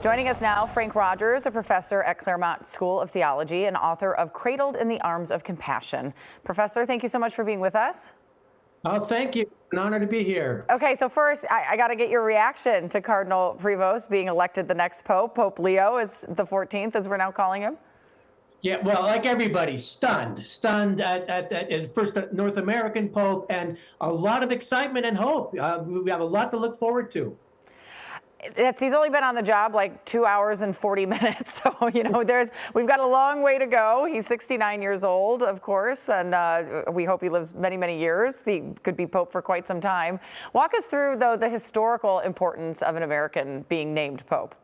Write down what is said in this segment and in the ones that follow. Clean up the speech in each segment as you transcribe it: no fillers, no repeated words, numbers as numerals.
Joining us now, Frank Rogers, a professor at Claremont School of Theology and author of Cradled in the Arms of Compassion. Professor, thank you so much for being with us. Oh, thank you. An honor to be here. Okay, so first, I got to get your reaction to Cardinal Prevost being elected the next Pope. Pope Leo is the 14th, as we're now calling him. Yeah, well, like everybody, stunned at first a North American Pope, and a lot of excitement and hope. We have a lot to look forward to. He's only been on the job like 2 hours and 40 minutes. So, we've got a long way to go. He's 69 years old, of course, and we hope he lives many, many years. He could be Pope for quite some time. Walk us through, though, the historical importance of an American being named Pope.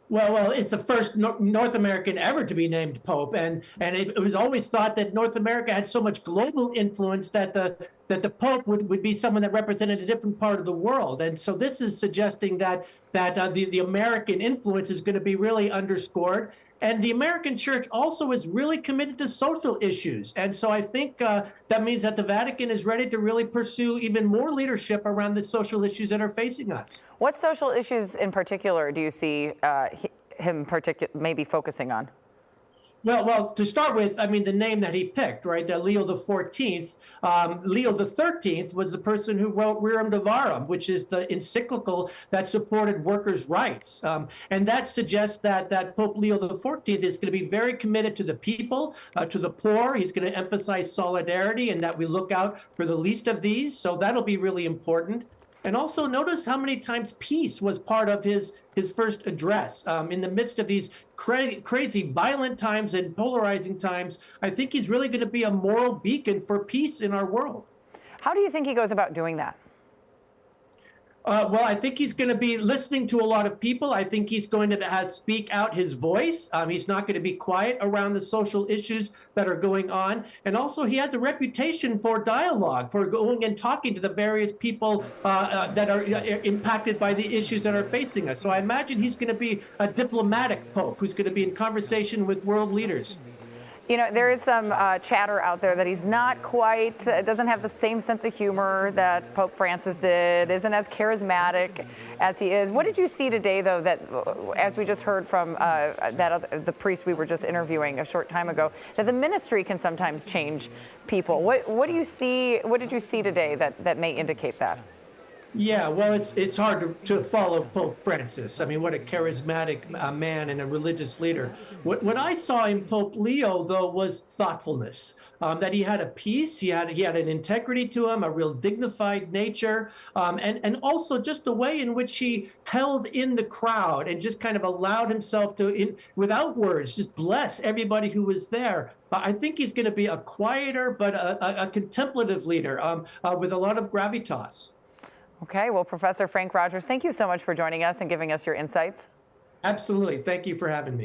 Well, it's the first North American ever to be named Pope, and it was always thought that North America had so much global influence that the Pope would be someone that represented a different part of the world. And so this is suggesting that the American influence is going to be really underscored. And the American Church also is really committed to social issues. And so I think that means that the Vatican is ready to really pursue even more leadership around the social issues that are facing us. What social issues in particular do you see him maybe focusing on? Well, to start with, I mean, the name that he picked, right, that Leo XIV. Leo XIII was the person who wrote Rerum Novarum, which is the encyclical that supported workers' rights. And that suggests that Pope Leo XIV is going to be very committed to the people, to the poor. He's going to emphasize solidarity and that we look out for the least of these. So that'll be really important. And also notice how many times peace was part of his first address. In the midst of these crazy, violent times and polarizing times, I think he's really going to be a moral beacon for peace in our world. How do you think he goes about doing that? Well, I think he's going to be listening to a lot of people. I think he's going to speak out his voice. He's not going to be quiet around the social issues that are going on. And also, he has a reputation for dialogue, for going and talking to the various people that are impacted by the issues that are facing us. So I imagine he's going to be a diplomatic Pope who's going to be in conversation with world leaders. There is some chatter out there that he's not quite, doesn't have the same sense of humor that Pope Francis did, isn't as charismatic as he is. What did you see today, though, that, as we just heard from the priest we were just interviewing a short time ago, that the ministry can sometimes change people? What do you see? What did you see today that may indicate that? Yeah, well, it's hard to follow Pope Francis. I mean, what a charismatic man and a religious leader. What I saw in Pope Leo, though, was thoughtfulness. That he had a peace, he had an integrity to him, a real dignified nature, and also just the way in which he held in the crowd and just kind of allowed himself to, without words, just bless everybody who was there. I think he's going to be a quieter but a contemplative leader with a lot of gravitas. Okay, well, Professor Frank Rogers, thank you so much for joining us and giving us your insights. Absolutely. Thank you for having me.